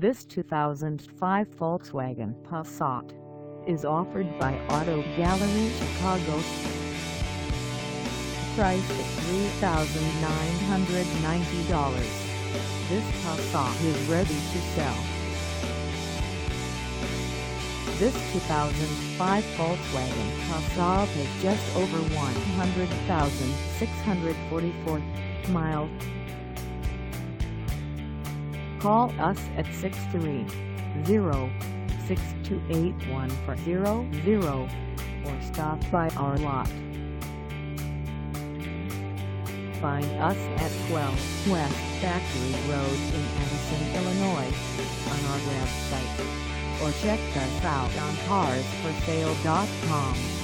This 2005 Volkswagen Passat is offered by Auto Gallery Chicago. Price at $3,990. This Passat is ready to sell. This 2005 Volkswagen Passat has just over 100,644 miles. Call us at 630-628-1400 or stop by our lot. Find us at 12 West Factory Road in Addison, Illinois, on our website, or check us out on carsforsale.com.